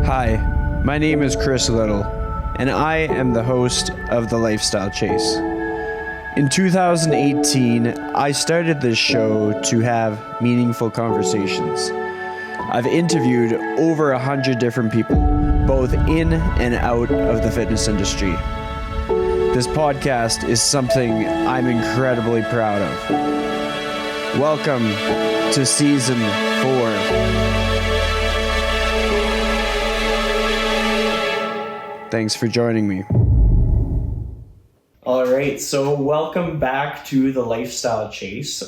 Hi, my name is Chris Little, and I am the host of The Lifestyle Chase. In 2018, I started this show to have meaningful conversations. I've interviewed over 100 different people, both in and out of the fitness industry. This podcast is something I'm incredibly proud of. Welcome to Season 4. Thanks for joining me. All right, so welcome back to The Lifestyle Chase.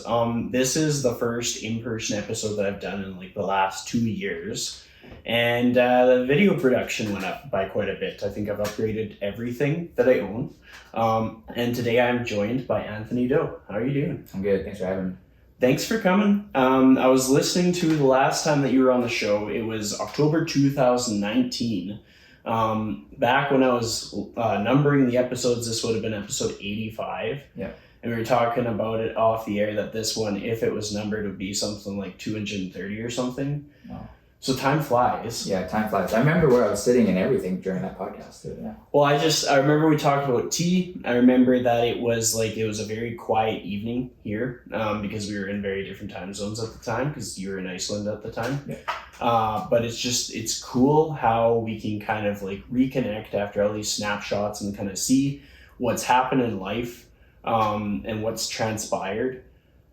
This is the first in-person episode that I've done in the last 2 years. And the video production went up by quite a bit. I think I've upgraded everything that I own. And today I'm joined by Anthony Doe. How are you doing? I'm good. Thanks for having me. Thanks for coming. I was listening to the last time that you were on the show. It was October 2019. Back when I was numbering the episodes, this would have been episode 85. Yeah. And we were talking about it off the air that this one, if it was numbered, would be something like 230 or something. Wow. So time flies. Yeah, time flies. I remember where I was sitting and everything during that podcast too. Yeah. Well, I remember we talked about tea. I remember that it was a very quiet evening here because we were in very different time zones at the time because you were in Iceland at the time. Yeah. But it's cool how we can kind of reconnect after all these snapshots and kind of see what's happened in life and what's transpired.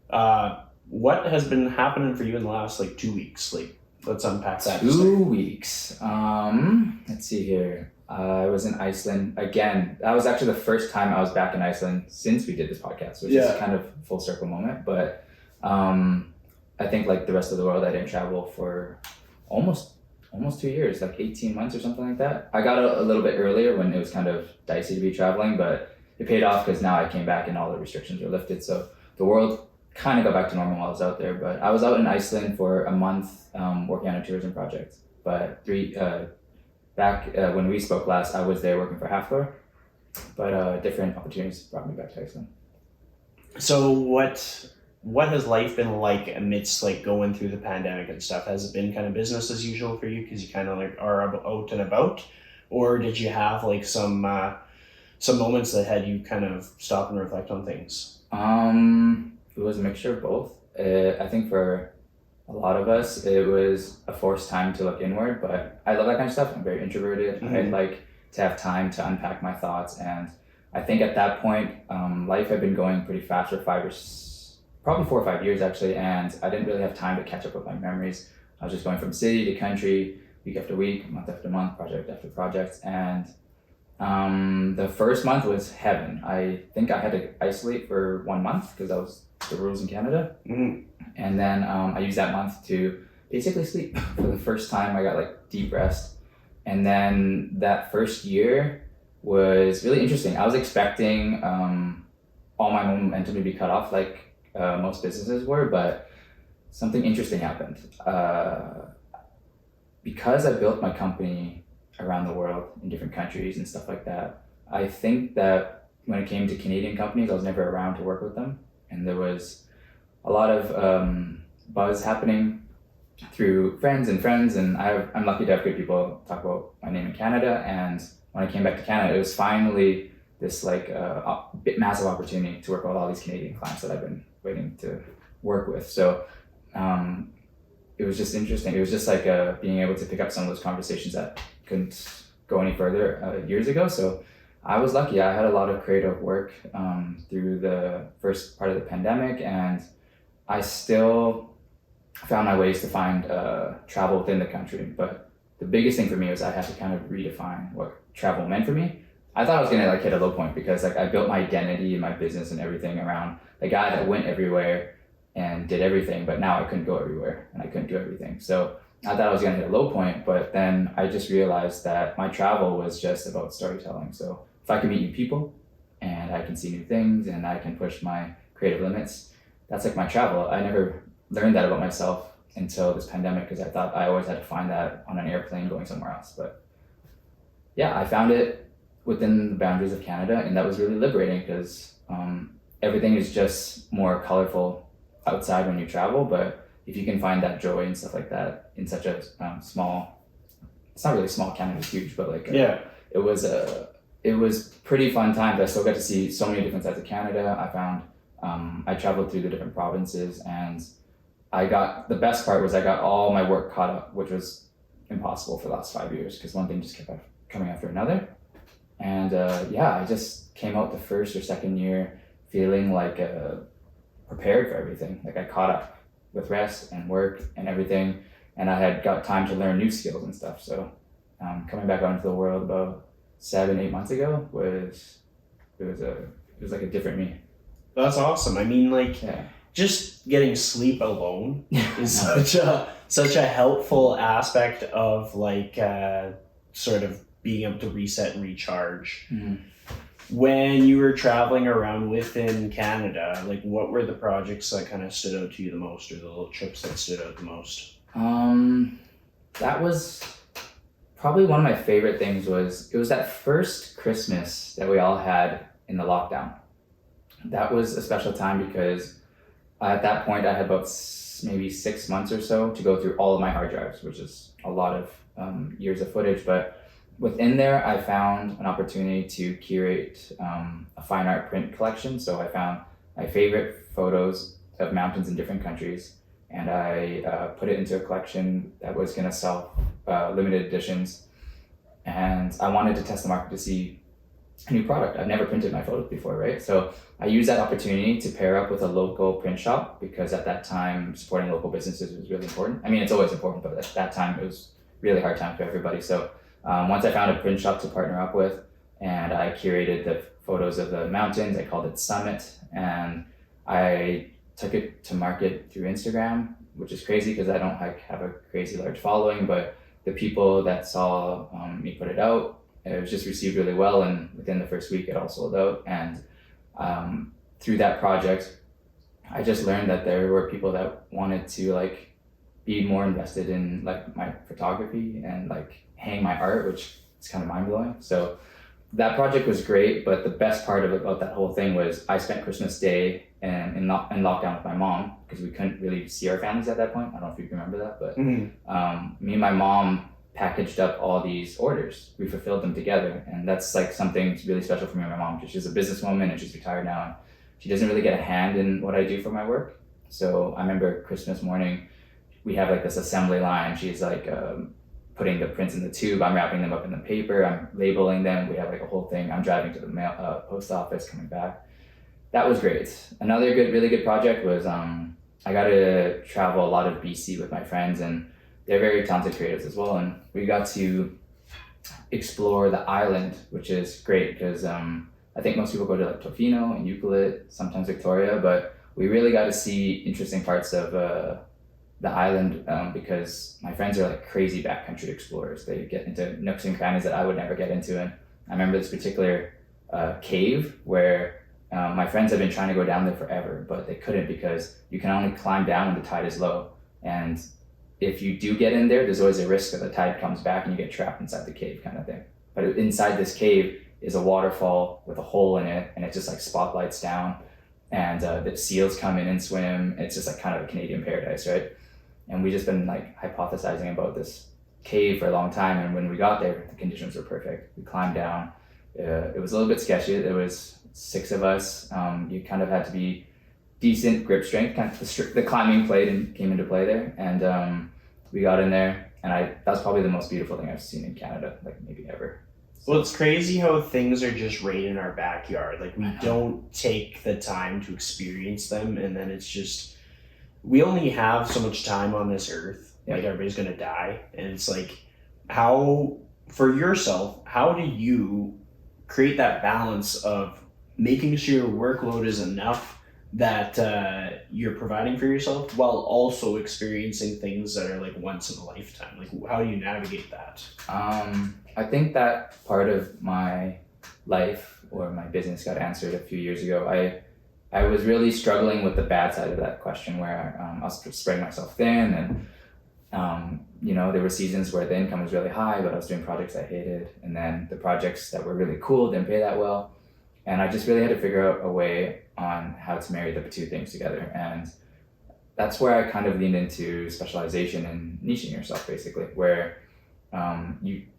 What has been happening for you in the last 2 weeks? Let's unpack that. 2 weeks. Let's see here. I was in Iceland again. That was actually the first time I was back in Iceland since we did this podcast, which is kind of a full circle moment. But I think like the rest of the world, I didn't travel for almost 2 years, 18 months or something like that. I got a little bit earlier when it was kind of dicey to be traveling, but it paid off because now I came back and all the restrictions were lifted. So the world kind of got back to normal while I was out there. But I was out in Iceland for a month working on a tourism project. But back when we spoke last, I was there working for Hafthor. But different opportunities brought me back to Iceland. So what has life been like amidst going through the pandemic and stuff? Has it been kind of business as usual for you because you kind of are out and about, or did you have some moments that had you kind of stop and reflect on things? It was a mixture of both. I think for a lot of us, it was a forced time to look inward, but I love that kind of stuff. I'm very introverted. Mm-hmm. I'd like to have time to unpack my thoughts. And I think at that point, life had been going pretty fast for probably 4 or 5 years actually. And I didn't really have time to catch up with my memories. I was just going from city to country, week after week, month after month, project after project. And the first month was heaven. I think I had to isolate for 1 month because that was the rules in Canada. Mm-hmm. And then I used that month to basically sleep. For the first time, I got deep rest. And then that first year was really interesting. I was expecting all my momentum to be cut off like most businesses were, but something interesting happened. Because I built my company around the world in different countries and stuff like that, I think that when it came to Canadian companies, I was never around to work with them. And there was a lot of buzz happening through friends, and I'm lucky to have good people talk about my name in Canada. And when I came back to Canada, it was finally this massive opportunity to work with all these Canadian clients that I've been waiting to work with. So it was just interesting. It was just being able to pick up some of those conversations that couldn't go any further years ago. So I was lucky. I had a lot of creative work through the first part of the pandemic, and I still found my ways to find travel within the country. But the biggest thing for me was I had to kind of redefine what travel meant for me. I thought I was gonna hit a low point because I built my identity and my business and everything around the guy that went everywhere and did everything, but now I couldn't go everywhere and I couldn't do everything. So I thought I was gonna hit a low point, but then I just realized that my travel was just about storytelling. So if I can meet new people and I can see new things and I can push my creative limits, that's my travel. I never learned that about myself until this pandemic because I thought I always had to find that on an airplane going somewhere else. But yeah, I found it within the boundaries of Canada, and that was really liberating because everything is just more colorful outside when you travel, but if you can find that joy and stuff like that in such a small it's not really small. Canada's huge, but like it was pretty fun times. I still got to see so many different sides of Canada. I found I traveled through the different provinces, and the best part was I got all my work caught up, which was impossible for the last 5 years because one thing just kept coming after another. And I just came out the first or second year feeling like prepared for everything. Like I caught up with rest and work and everything, and I had got time to learn new skills and stuff. So coming back out into the world about 7-8 months ago was like a different me. That's awesome. I mean, like, just getting sleep alone is such a helpful aspect of like sort of being able to reset and recharge. Mm-hmm. When you were traveling around within Canada, like what were the projects that kind of stood out to you the most, or the little trips that stood out the most? That was probably one of my favorite things. It was that first Christmas that we all had in the lockdown. That was a special time because at that point I had about maybe 6 months or so to go through all of my hard drives, which is a lot of years of footage. But within there, I found an opportunity to curate a fine art print collection. So I found my favorite photos of mountains in different countries, and I put it into a collection that was going to sell limited editions. And I wanted to test the market to see a new product. I've never printed my photos before, right? So I used that opportunity to pair up with a local print shop, because at that time, supporting local businesses was really important. I mean, it's always important, but at that time, it was really hard time for everybody. So once I found a print shop to partner up with, and I curated the photos of the mountains, I called it Summit, and I took it to market through Instagram, which is crazy because I don't have a crazy large following, but the people that saw me put it out, it was just received really well, and within the first week it all sold out. And through that project, I just learned that there were people that wanted to like be more invested in like my photography and like hang my art, which is kind of mind-blowing. So that project was great, but the best part about that whole thing was I spent Christmas Day in lockdown with my mom, because we couldn't really see our families at that point. I don't know if you remember that, but me and my mom packaged up all these orders. We fulfilled them together, and that's like something really special for me and my mom, because she's a businesswoman and she's retired now, and she doesn't really get a hand in what I do for my work. So I remember Christmas morning, we have like this assembly line. She's like putting the prints in the tube. I'm wrapping them up in the paper. I'm labeling them. We have like a whole thing. I'm driving to the post office, coming back. That was great. Another really good project was I got to travel a lot of BC with my friends, and they're very talented creatives as well. And we got to explore the island, which is great because I think most people go to like Tofino and Euclid, sometimes Victoria, but we really got to see interesting parts of the island because my friends are like crazy backcountry explorers. They get into nooks and crannies that I would never get into. And I remember this particular cave where my friends have been trying to go down there forever, but they couldn't because you can only climb down when the tide is low. And if you do get in there, there's always a risk that the tide comes back and you get trapped inside the cave kind of thing. But inside this cave is a waterfall with a hole in it, and it just like spotlights down, and the seals come in and swim. It's just like kind of a Canadian paradise, right? And we just been like hypothesizing about this cave for a long time, and when we got there, the conditions were perfect. We climbed down. It was a little bit sketchy. There was 6 of us. You kind of had to be decent grip strength. Kind of the climbing came into play there, and we got in there, and that's probably the most beautiful thing I've seen in Canada, like maybe ever. So, well, it's crazy how things are just right in our backyard. Like we don't take the time to experience them, and then it's just, we only have so much time on this earth. Like everybody's gonna die, and it's like, how for yourself, how do you create that balance of making sure your workload is enough that you're providing for yourself while also experiencing things that are like once in a lifetime? Like how do you navigate that? I think that part of my life or my business got answered a few years ago. I was really struggling with the bad side of that question, where I was spreading myself thin, and there were seasons where the income was really high, but I was doing projects I hated, and then the projects that were really cool didn't pay that well. And I just really had to figure out a way on how to marry the two things together. And that's where I kind of leaned into specialization and niching yourself, basically, where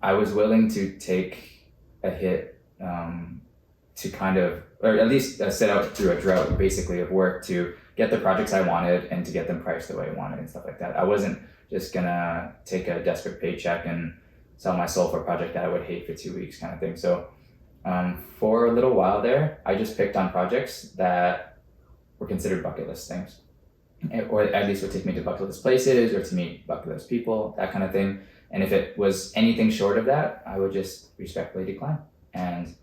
I was willing to take a hit to kind of, or at least set out through a drought basically of work to get the projects I wanted and to get them priced the way I wanted and stuff like that. I wasn't just gonna take a desperate paycheck and sell my soul for a project that I would hate for 2 weeks kind of thing. So for a little while there, I just picked on projects that were considered bucket list things, or at least would take me to bucket list places or to meet bucket list people, that kind of thing. And if it was anything short of that, I would just respectfully decline. And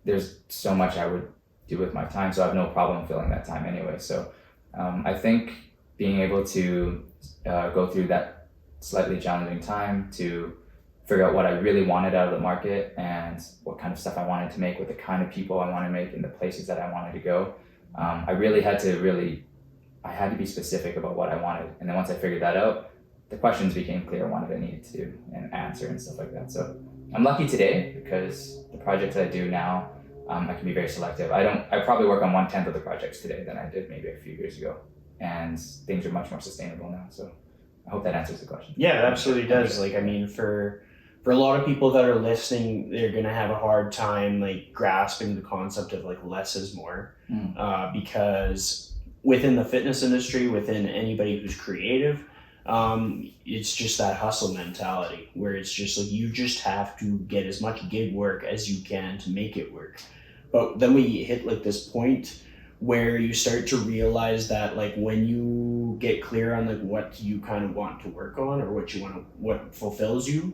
there's so much I would do with my time, so I have no problem filling that time anyway. So I think being able to go through that slightly challenging time to figure out what I really wanted out of the market and what kind of stuff I wanted to make with the kind of people I want to make and the places that I wanted to go, I had to be specific about what I wanted. And then once I figured that out, the questions became clear, what I needed to do and answer and stuff like that. So I'm lucky today because the projects I do now, I can be very selective. I probably work on 1/10 of the projects today than I did maybe a few years ago. And things are much more sustainable now. So I hope that answers the question. Yeah, it absolutely does. Like, I mean, for a lot of people that are listening, they're going to have a hard time like grasping the concept of like less is more, because within the fitness industry, within anybody who's creative, it's just that hustle mentality where it's just like you just have to get as much gig work as you can to make it work. But then we hit like this point where you start to realize that like when you get clear on like what you kind of want to work on or what fulfills you,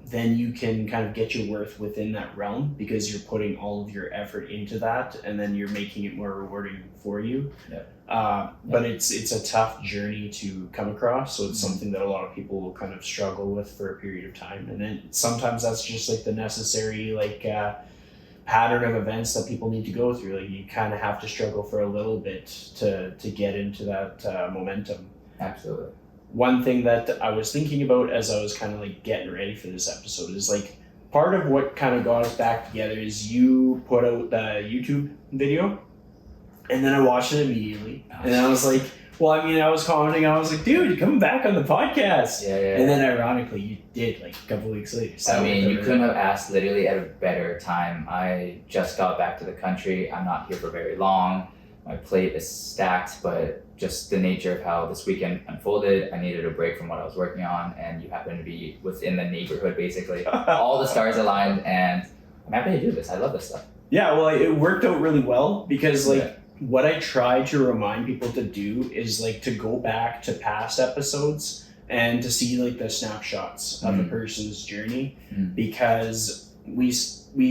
then you can kind of get your worth within that realm because you're putting all of your effort into that and then you're making it more rewarding for you. But it's a tough journey to come across, so it's something that a lot of people will kind of struggle with for a period of time, and then sometimes that's just like the necessary like pattern of events that people need to go through. Like you kind of have to struggle for a little bit to get into that momentum. Absolutely. One thing that I was thinking about as I was kind of like getting ready for this episode is like part of what kind of got us back together is you put out the YouTube video and then I watched it immediately and I was like, well, I mean, I was commenting, I was like, dude, you're coming back on the podcast. Yeah. And then ironically, you did like a couple weeks later. So I mean, you couldn't have asked literally at a better time. I just got back to the country. I'm not here for very long. My plate is stacked, but just the nature of how this weekend unfolded, I needed a break from what I was working on, and you happen to be within the neighborhood, basically. All the stars aligned, and I'm happy to do this. I love this stuff. Yeah, well, it worked out really well because like what I try to remind people to do is like to go back to past episodes and to see like the snapshots of the person's journey, because we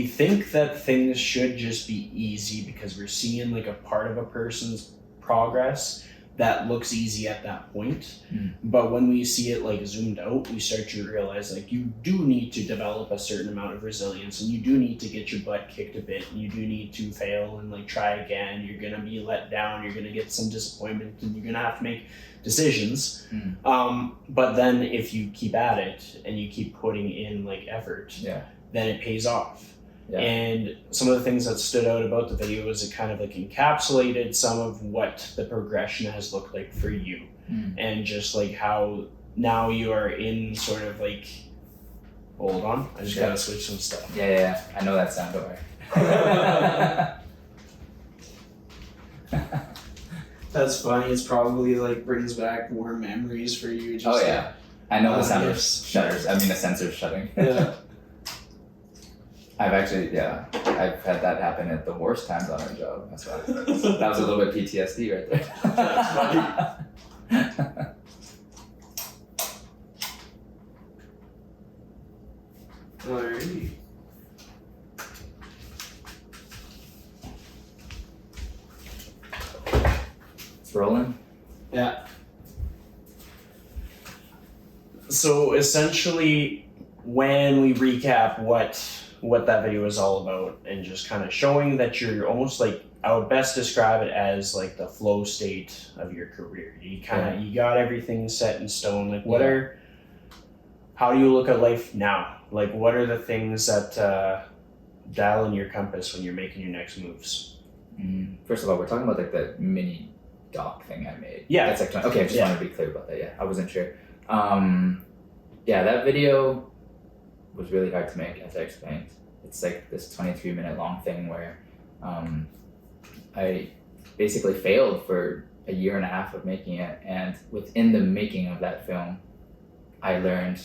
think that things should just be easy because we're seeing like a part of a person's progress that looks easy at that point. But when we see it like zoomed out, we start to realize like you do need to develop a certain amount of resilience and you do need to get your butt kicked a bit and you do need to fail and like try again. You're gonna be let down, you're gonna get some disappointment, and you're gonna have to make decisions. But then if you keep at it and you keep putting in like effort, then it pays off. And some of the things that stood out about the video is it kind of like encapsulated some of what the progression has looked like for you, and just like how now you are in sort of like, hold on, I just gotta switch some stuff. Yeah, I know that sound, don't worry. That's funny. It's probably like brings back more memories for you. Just I know the sound of shutters. I mean the sensors shutting. I've had that happen at the worst times on our job. That's why. That was a little bit PTSD right there. That's funny. Alrighty. It's rolling. Yeah. So essentially, when we recap what that video is all about and just kind of showing that you're almost like, I would best describe it as like the flow state of your career. You you got everything set in stone. Like how do you look at life now? Like what are the things that dial in your compass when you're making your next moves? First of all, we're talking about like the mini doc thing I made. Yeah. That's okay, I just wanted to be clear about that. Yeah, I wasn't sure. That video, was really hard to make, as I explained. It's like this 23-minute long thing where I basically failed for a year and a half of making it, and within the making of that film, I learned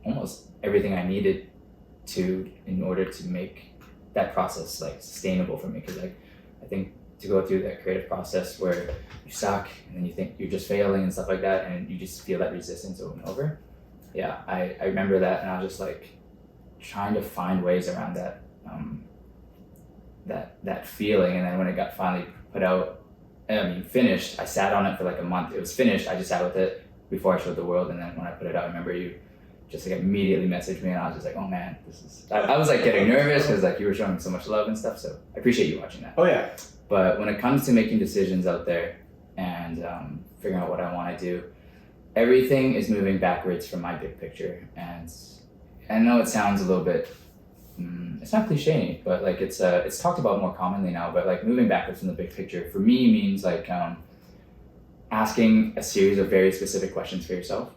almost everything I needed to in order to make that process like sustainable for me. Because like I think to go through that creative process where you suck and then you think you're just failing and stuff like that, and you just feel that resistance over and over. Yeah, I remember that, and I was just like trying to find ways around that that feeling. And then when it got finally put out, finished, I sat on it for like a month. It was finished, I just sat with it before I showed the world, and then when I put it out, I remember you just like immediately messaged me, and I was just like, oh man, this is, I was like getting nervous because like you were showing so much love and stuff, so I appreciate you watching that. Oh yeah. But when it comes to making decisions out there and figuring out what I want to do, everything is moving backwards from my big picture. And I know it sounds a little bit, it's not cliche, but like it's talked about more commonly now, but like moving backwards from the big picture for me means like asking a series of very specific questions for yourself.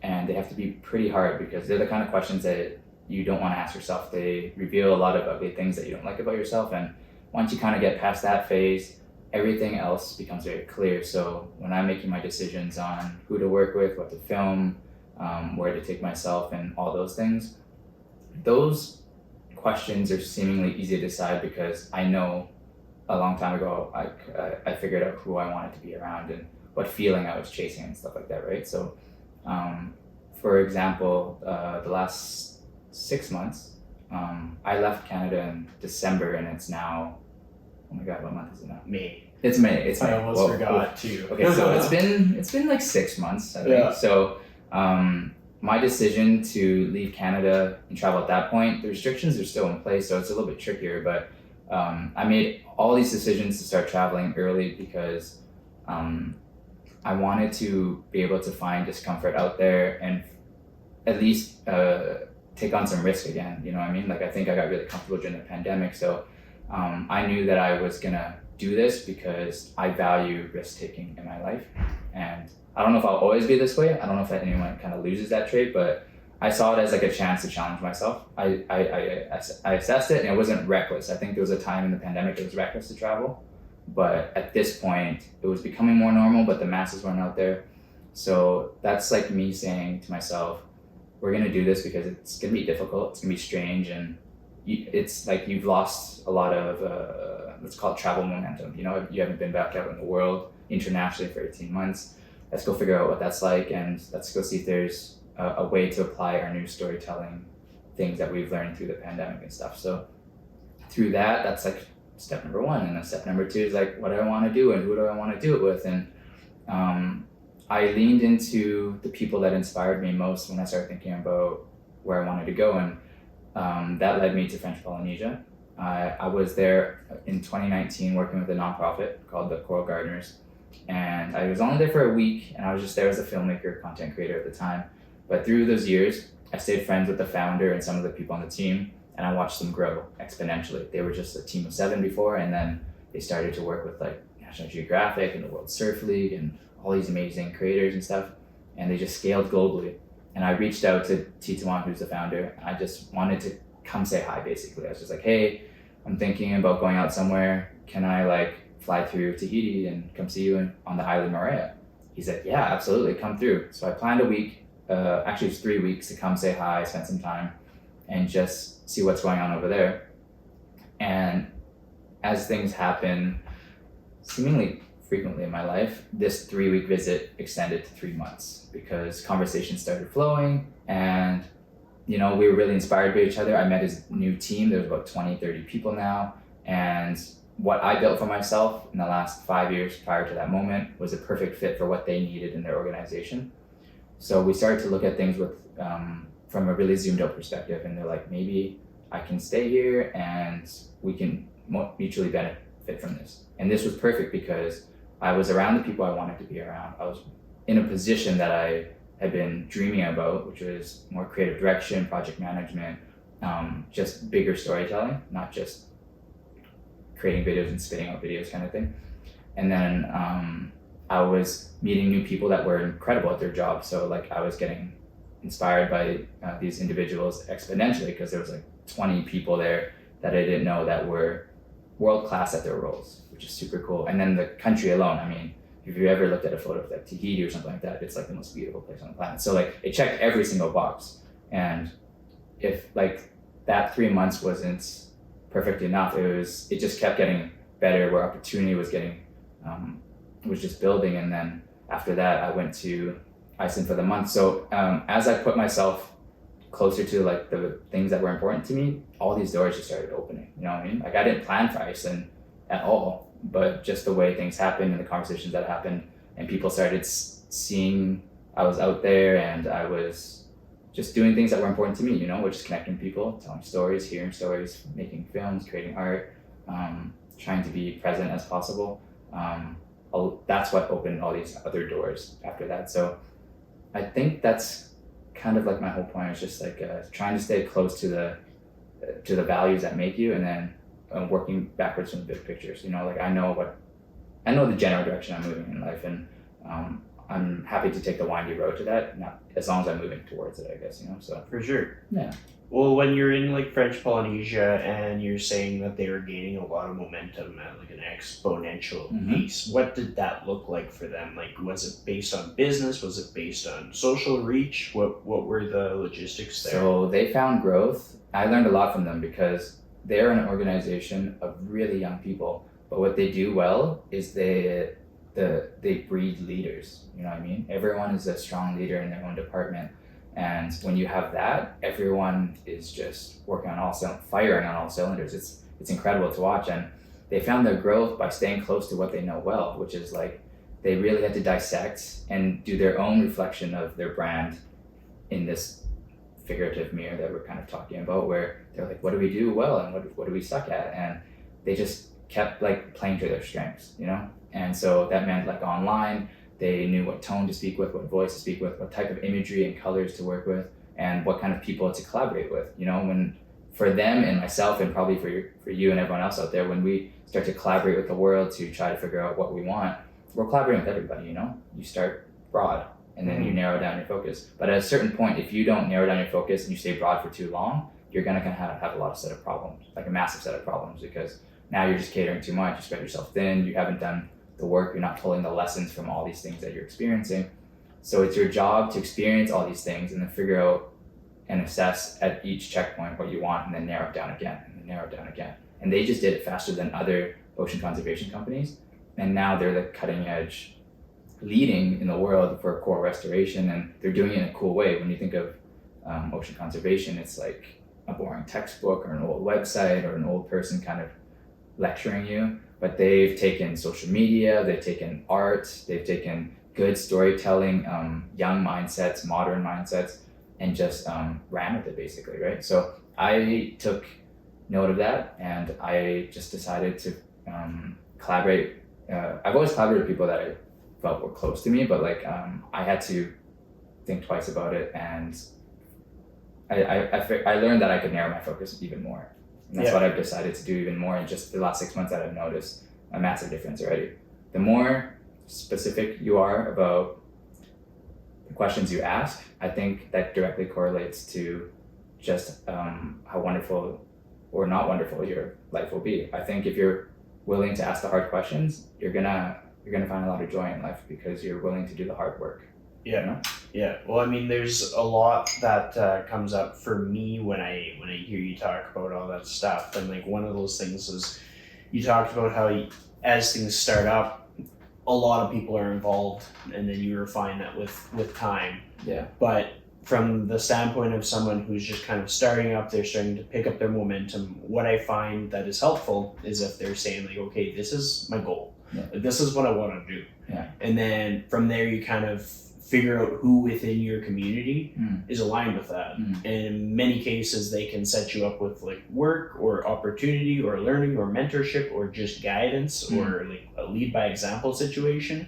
And they have to be pretty hard because they're the kind of questions that you don't want to ask yourself. They reveal a lot of ugly things that you don't like about yourself. And once you kind of get past that phase, everything else becomes very clear. So when I'm making my decisions on who to work with, what to film, where to take myself and all those things, those questions are seemingly easy to decide because I know a long time ago, I figured out who I wanted to be around and what feeling I was chasing and stuff like that, right? So for example, the last 6 months, I left Canada in December, and it's now, oh my God, what month is it now? May. It's May. It's May. I almost forgot too. Okay, so it's been like 6 months, I think. Yeah. So my decision to leave Canada and travel at that point, the restrictions are still in place, so it's a little bit trickier. But I made all these decisions to start traveling early because I wanted to be able to find discomfort out there and at least take on some risk again. You know what I mean? Like I think I got really comfortable during the pandemic, so I knew that I was gonna do this because I value risk taking in my life. And I don't know if I'll always be this way. I don't know if anyone kind of loses that trait, but I saw it as like a chance to challenge myself. I assessed it, and it wasn't reckless. I think there was a time in the pandemic it was reckless to travel. But at this point, it was becoming more normal, but the masses weren't out there. So that's like me saying to myself, we're going to do this because it's going to be difficult, it's going to be strange, and it's like you've lost a lot of, let's call it travel momentum. You know, you haven't been back out in the world internationally for 18 months. Let's go figure out what that's like, and let's go see if there's a way to apply our new storytelling things that we've learned through the pandemic and stuff. So through that, that's like step number one. And then step number two is like, what do I want to do and who do I want to do it with? And I leaned into the people that inspired me most when I started thinking about where I wanted to go. And that led me to French Polynesia. I was there in 2019 working with a nonprofit called the Coral Gardeners. And I was only there for a week, and I was just there as a filmmaker, content creator at the time. But through those years, I stayed friends with the founder and some of the people on the team, and I watched them grow exponentially. They were just a team of 7 before, and then they started to work with like National Geographic and the World Surf League and all these amazing creators and stuff, and they just scaled globally. And I reached out to Tituan, who's the founder. I just wanted to come say hi, basically. I was just like, hey, I'm thinking about going out somewhere. Can I like fly through Tahiti and come see you on the island Moorea? He said, yeah, absolutely, come through. So I planned a week, actually it was 3 weeks, to come say hi, spend some time, and just see what's going on over there. And as things happen seemingly frequently in my life, this 3-week visit extended to 3 months because conversations started flowing, and you know, we were really inspired by each other. I met his new team. There's about 20, 30 people now, and what I built for myself in the last 5 years prior to that moment was a perfect fit for what they needed in their organization. So we started to look at things with from a really zoomed out perspective, and they're like, maybe I can stay here and we can mutually benefit from this. And this was perfect because I was around the people I wanted to be around. I was in a position that I had been dreaming about, which was more creative direction, project management, just bigger storytelling, not just creating videos and spitting out videos kind of thing. And then I was meeting new people that were incredible at their job. So like I was getting inspired by these individuals exponentially, because there was like 20 people there that I didn't know that were world-class at their roles, which is super cool. And then the country alone, I mean, if you ever looked at a photo of like Tahiti or something like that, it's like the most beautiful place on the planet. So like it checked every single box. And if like that 3 months wasn't perfect enough, it just kept getting better, where opportunity was was just building. And then after that, I went to Iceland for the month. So as I put myself closer to like the things that were important to me, all these doors just started opening. You know what I mean? Like I didn't plan for Iceland at all, but just the way things happened and the conversations that happened, and people started seeing I was out there and I was just doing things that were important to me, you know, which is connecting people, telling stories, hearing stories, making films, creating art, trying to be present as possible. That's what opened all these other doors after that. So I think that's kind of like my whole point, is just like trying to stay close to the values that make you, and then working backwards from the big pictures. You know, like I know the general direction I'm moving in life, and I'm happy to take the windy road to that, not as long as I'm moving towards it, I guess, you know. So For sure. yeah. Well, when you're in like French Polynesia and you're saying that they were gaining a lot of momentum at like an exponential pace, what did that look like for them? Like, was it based on business? Was it based on social reach? What were the logistics there? So they found growth. I learned a lot from them, because they're an organization of really young people, but what they do well is they breed leaders. You know what I mean? Everyone is a strong leader in their own department. And when you have that, everyone is just firing on all cylinders. It's incredible to watch. And they found their growth by staying close to what they know well, which is like they really had to dissect and do their own reflection of their brand in this figurative mirror that we're kind of talking about, where they're like, what do we do well and what do we suck at? And they just kept like playing to their strengths, you know? And so that meant like online, they knew what tone to speak with, what voice to speak with, what type of imagery and colors to work with, and what kind of people to collaborate with. You know, when for them and myself, and probably for you and everyone else out there, when we start to collaborate with the world to try to figure out what we want, we're collaborating with everybody. You know, you start broad and then you narrow down your focus. But at a certain point, if you don't narrow down your focus and you stay broad for too long, you're gonna have a lot of set of problems, like a massive set of problems, because now you're just catering too much. You spread yourself thin. You haven't done the work, you're not pulling the lessons from all these things that you're experiencing. So it's your job to experience all these things and then figure out and assess at each checkpoint what you want, and then narrow it down again, and then narrow it down again. And they just did it faster than other ocean conservation companies. And now they're the cutting edge, leading in the world for coral restoration, and they're doing it in a cool way. When you think of ocean conservation, it's like a boring textbook or an old website or an old person kind of lecturing you. But they've taken social media, they've taken art, they've taken good storytelling, young mindsets, modern mindsets, and just ran with it basically, right? So I took note of that, and I just decided to collaborate. I've always collaborated with people that I felt were close to me, but like I had to think twice about it, and I learned that I could narrow my focus even more. And that's what I've decided to do even more in just the last 6 months that I've noticed a massive difference already. The more specific you are about the questions you ask, I think that directly correlates to just how wonderful or not wonderful your life will be. I think if you're willing to ask the hard questions, you're gonna find a lot of joy in life, because you're willing to do the hard work. Yeah. You know? Yeah. Well, I mean, there's a lot that comes up for me when I hear you talk about all that stuff. And like one of those things is you talked about how as things start up, a lot of people are involved, and then you refine that with time. Yeah. But from the standpoint of someone who's just kind of starting up, they're starting to pick up their momentum. What I find that is helpful is if they're saying like, okay, this is my goal. Yeah. This is what I want to do. Yeah. And then from there, you kind of figure out who within your community is aligned with that. And in many cases, they can set you up with like work or opportunity or learning or mentorship or just guidance or like a lead by example situation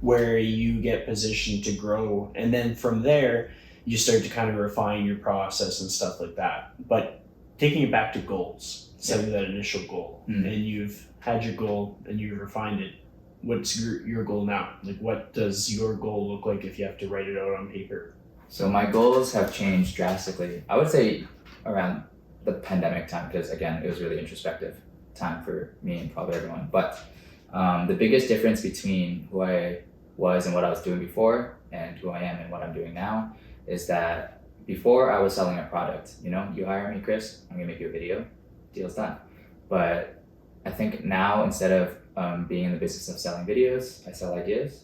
where you get positioned to grow. And then from there, you start to kind of refine your process and stuff like that. But taking it back to goals, setting that initial goal, and you've had your goal and you've refined it. What's your goal now? Like, what does your goal look like if you have to write it out on paper? So my goals have changed drastically. I would say around the pandemic time, because again, it was really introspective time for me and probably everyone. But the biggest difference between who I was and what I was doing before and who I am and what I'm doing now is that before I was selling a product. You know, you hire me, Chris, I'm gonna make you a video, deal's done. But I think now, instead of being in the business of selling videos, I sell ideas.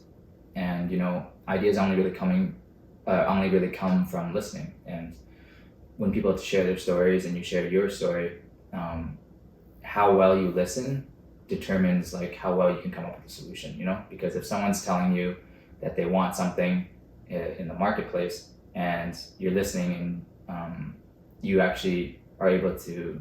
And, you know, ideas only really come from listening. And when people share their stories and you share your story, how well you listen determines like how well you can come up with a solution, you know? Because if someone's telling you that they want something in the marketplace and you're listening and you actually are able to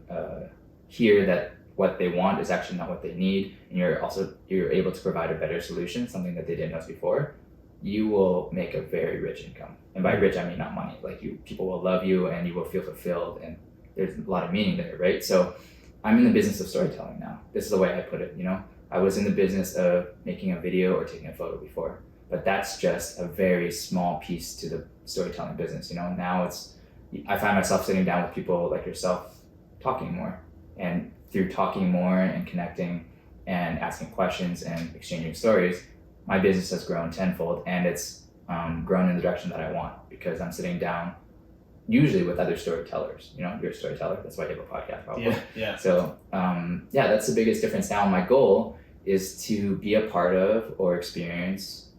hear that what they want is actually not what they need, and you're able to provide a better solution, something that they didn't know before, you will make a very rich income. And by rich, I mean not money. Like people will love you and you will feel fulfilled, and there's a lot of meaning there, right? So I'm in the business of storytelling now. This is the way I put it, you know? I was in the business of making a video or taking a photo before, but that's just a very small piece to the storytelling business, you know? Now I find myself sitting down with people like yourself talking more, and through talking more and connecting and asking questions and exchanging stories, my business has grown tenfold, and it's grown in the direction that I want, because I'm sitting down usually with other storytellers. You know, you're a storyteller, that's why you have a podcast probably. Yeah. So that's the biggest difference now. My goal is to be a part of or experience,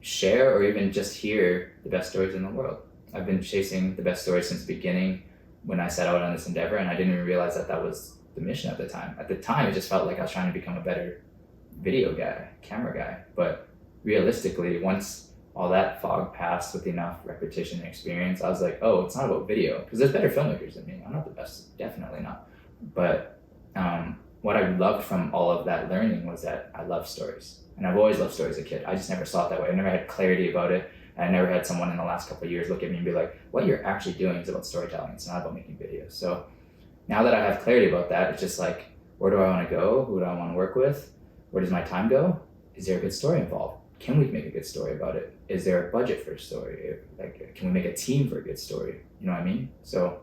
share, or even just hear the best stories in the world. I've been chasing the best stories since the beginning when I set out on this endeavor, and I didn't even realize that was the mission at the time. At the time, it just felt like I was trying to become a better video guy, camera guy. But realistically, once all that fog passed with enough repetition and experience, I was like, oh, it's not about video, because there's better filmmakers than me. I'm not the best, definitely not. But what I loved from all of that learning was that I love stories. And I've always loved stories as a kid. I just never saw it that way. I never had clarity about it. And I never had someone in the last couple of years look at me and be like, what you're actually doing is about storytelling. It's not about making videos. So now that I have clarity about that, it's just like, where do I want to go? Who do I want to work with? Where does my time go? Is there a good story involved? Can we make a good story about it? Is there a budget for a story? Like, can we make a team for a good story? You know what I mean? So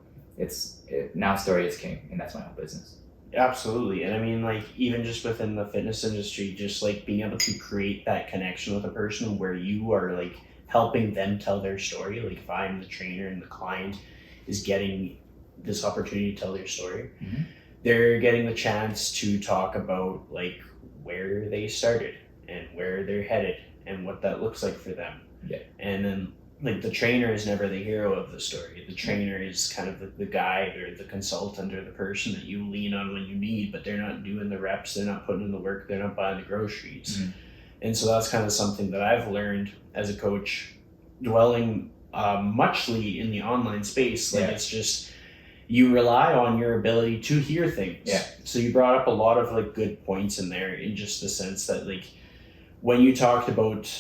now story is king, and that's my whole business. Absolutely. And I mean, like, even just within the fitness industry, just like being able to create that connection with a person where you are like helping them tell their story. Like if I'm the trainer and the client is getting this opportunity to tell their story, mm-hmm. they're getting the chance to talk about like where they started and where they're headed and what that looks like for them. Yeah. And then like the trainer is never the hero of the story. The trainer is kind of the guide or the consultant or the person that you lean on when you need, but they're not doing the reps, they're not putting in the work, they're not buying the groceries. Mm-hmm. And so that's kind of something that I've learned as a coach, dwelling muchly in the online space. Like it's just, you rely on your ability to hear things. Yeah. So you brought up a lot of like good points in there, in just the sense that like when you talked about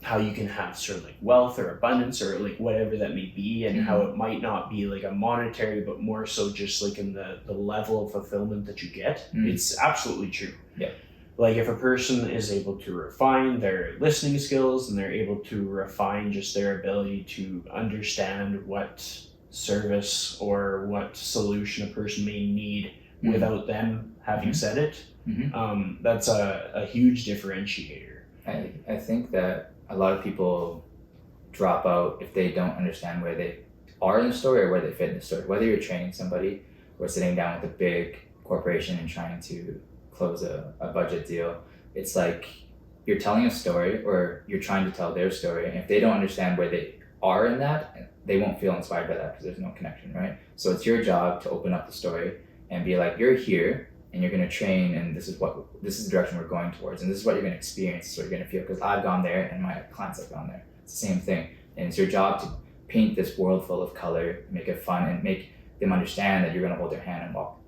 how you can have sort of like wealth or abundance or like whatever that may be, and mm-hmm. how it might not be like a monetary, but more so just like in the level of fulfillment that you get. Mm. It's absolutely true. Yeah. Like if a person is able to refine their listening skills and they're able to refine just their ability to understand what service or what solution a person may need mm-hmm. without them having mm-hmm. said it, mm-hmm. That's a huge differentiator. I think that a lot of people drop out if they don't understand where they are in the story or where they fit in the story. Whether you're training somebody or sitting down with a big corporation and trying to close a budget deal, it's like you're telling a story or you're trying to tell their story, and if they don't understand where they are in that, they won't feel inspired by that because there's no connection, right? So it's your job to open up the story and be like, you're here and you're going to train, and this is the direction we're going towards, and this is what you're going to experience, this is what you're going to feel, because I've gone there and my clients have gone there. It's the same thing, and it's your job to paint this world full of color, make it fun, and make them understand that you're going to hold their hand and walk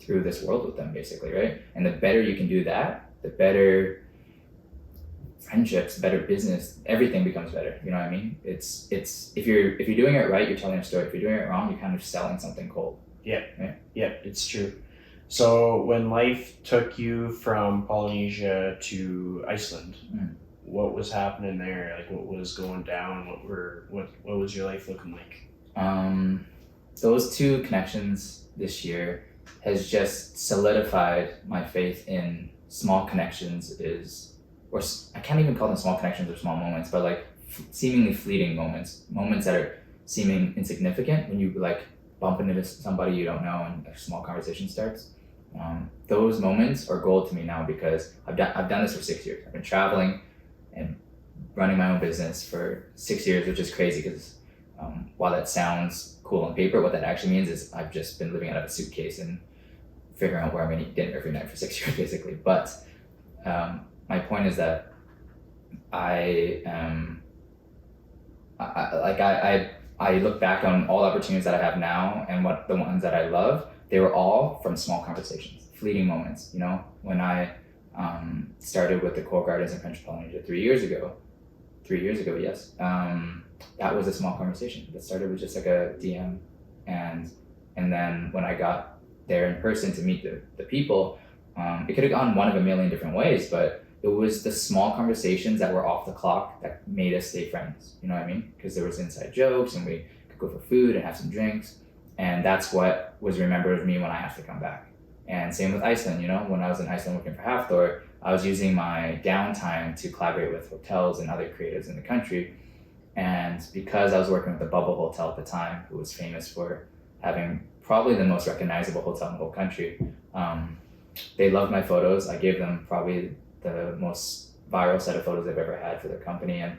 through this world with them, basically, right? And the better you can do that, the better friendships, better business, everything becomes better. You know what I mean? It's if you're doing it right, you're telling a story. If you're doing it wrong, you're kind of selling something cold. Yeah, right? Yeah, it's true. So when life took you from Polynesia to Iceland, what was happening there? Like, what was going down? What was your life looking like? Those two connections this year has just solidified my faith in small connections I can't even call them small connections or small moments, but like seemingly fleeting moments that are seeming insignificant when you like bump into somebody you don't know and a small conversation starts. Those moments are gold to me now because I've done this for 6 years. I've been traveling and running my own business for 6 years, which is crazy because while that sounds cool on paper, what that actually means is I've just been living out of a suitcase and figuring out where I'm gonna eat dinner every night for 6 years basically. But my point is that I look back on all opportunities that I have now and what the ones that I love, they were all from small conversations, fleeting moments. You know, when I started with the Coral Gardens in French Polynesia 3 years ago, yes, that was a small conversation that started with just like a DM, and then when I got there in person to meet the people, it could have gone one of a million different ways, but it was the small conversations that were off the clock that made us stay friends. You know what I mean? Because there was inside jokes and we could go for food and have some drinks. And that's what was remembered of me when I have to come back. And same with Iceland, you know, when I was in Iceland working for Hafthor, I was using my downtime to collaborate with hotels and other creatives in the country. And because I was working with the Bubble Hotel at the time, who was famous for having probably the most recognizable hotel in the whole country, they loved my photos. I gave them probably the most viral set of photos they've ever had for their company, and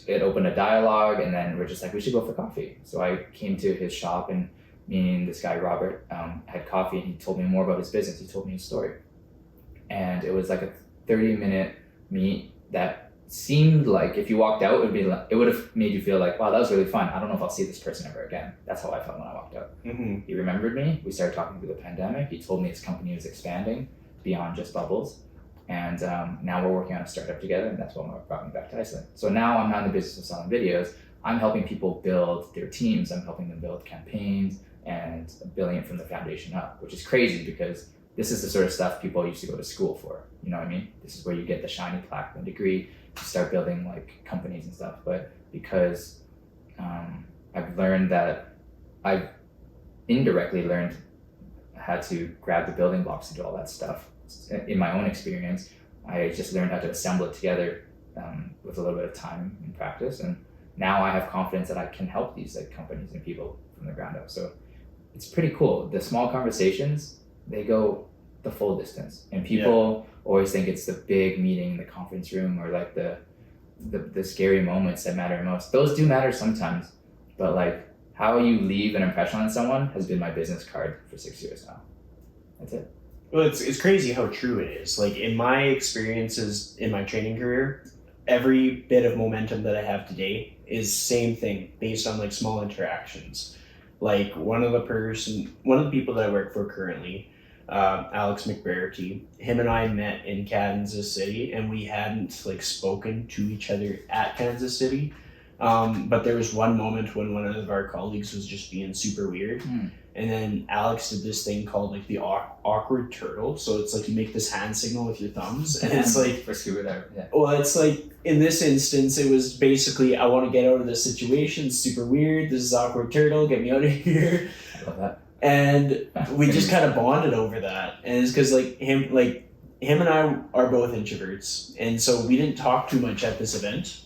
it opened a dialogue, and then we're just like, we should go for coffee. So I came to his shop, and me and this guy Robert had coffee, and he told me more about his business. He told me his story, and it was like a 30-minute meet that seemed like if you walked out, it would have made you feel like, wow, that was really fun. I don't know if I'll see this person ever again. That's how I felt when I walked out. Mm-hmm. He remembered me. We started talking through the pandemic. He told me his company was expanding beyond just bubbles. And now we're working on a startup together, and that's what brought me back to Iceland. So now I'm not in the business of selling videos. I'm helping people build their teams. I'm helping them build campaigns and building it from the foundation up, which is crazy because this is the sort of stuff people used to go to school for. You know what I mean? This is where you get the shiny plaque and degree to start building like companies and stuff. But because I've learned that I've indirectly learned how to grab the building blocks to do all that stuff. In my own experience, I just learned how to assemble it together with a little bit of time and practice, and now I have confidence that I can help these like companies and people from the ground up. So it's pretty cool. The small conversations, they go the full distance, and people always think it's the big meeting in the conference room or like the scary moments that matter most. Those do matter sometimes, but like how you leave an impression on someone has been my business card for 6 years now. That's it. Well, it's crazy how true it is. Like in my experiences in my training career, every bit of momentum that I have today is same thing based on like small interactions. Like one of the people that I work for currently, Alex McBarity, him and I met in Kansas City, and we hadn't like spoken to each other at Kansas City. But there was one moment when one of our colleagues was just being super weird. And then Alex did this thing called like the awkward turtle. So it's like you make this hand signal with your thumbs, and it's like for scuba diver. Yeah. Well, it's like in this instance, it was basically I want to get out of this situation. It's super weird. This is awkward turtle. Get me out of here. I love that. And we just kind of bonded over that, and it's because him and I are both introverts, and so we didn't talk too much at this event.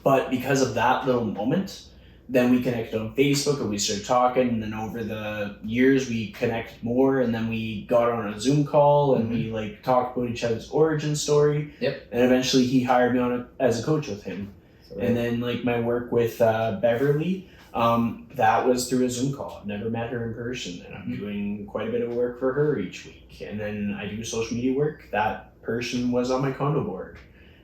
But because of that little moment, then we connected on Facebook and we started talking, and then over the years we connected more, and then we got on a Zoom call and we like talked about each other's origin story. Yep. And eventually he hired me on as a coach with him. So, and then like my work with Beverly, that was through a Zoom call. I've never met her in person, and I'm doing quite a bit of work for her each week. And then I do social media work. That person was on my condo board.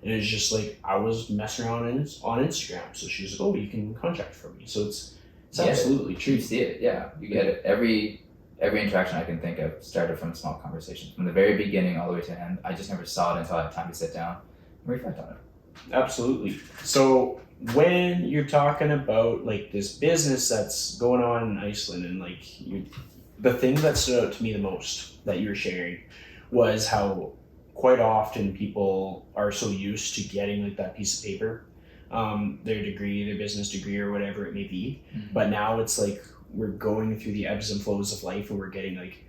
And it's just like I was messing around on Instagram, so she's like, "Oh, you can contract for me." So it's absolutely true. You see it, yeah. You get it. Every interaction I can think of started from a small conversation, from the very beginning all the way to the end. I just never saw it until I had time to sit down and reflect on it. Absolutely. So when you're talking about like this business that's going on in Iceland, and like the thing that stood out to me the most that you were sharing was how quite often people are so used to getting like that piece of paper, their degree, their business degree or whatever it may be. Mhm. But now it's like we're going through the ebbs and flows of life and we're getting like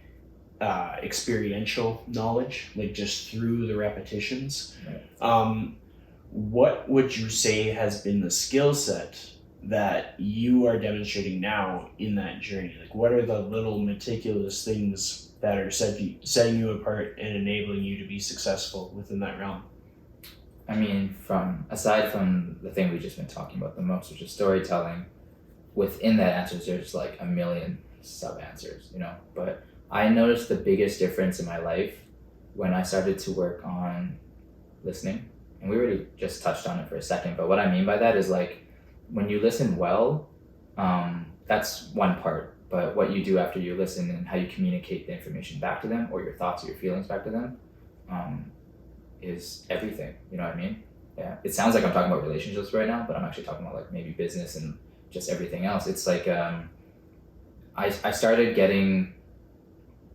experiential knowledge, like just through the repetitions. Right. What would you say has been the skill set that you are demonstrating now in that journey? Like, what are the little meticulous things that are setting you apart and enabling you to be successful within that realm? I mean, aside from the thing we've just been talking about the most, which is storytelling, within that answer, there's like a million sub answers, you know. But I noticed the biggest difference in my life when I started to work on listening. And we already just touched on it for a second, but what I mean by that is like when you listen well, that's one part. But what you do after you listen and how you communicate the information back to them or your thoughts or your feelings back to them is everything. You know what I mean? Yeah. It sounds like I'm talking about relationships right now, but I'm actually talking about like maybe business and just everything else. It's like I started getting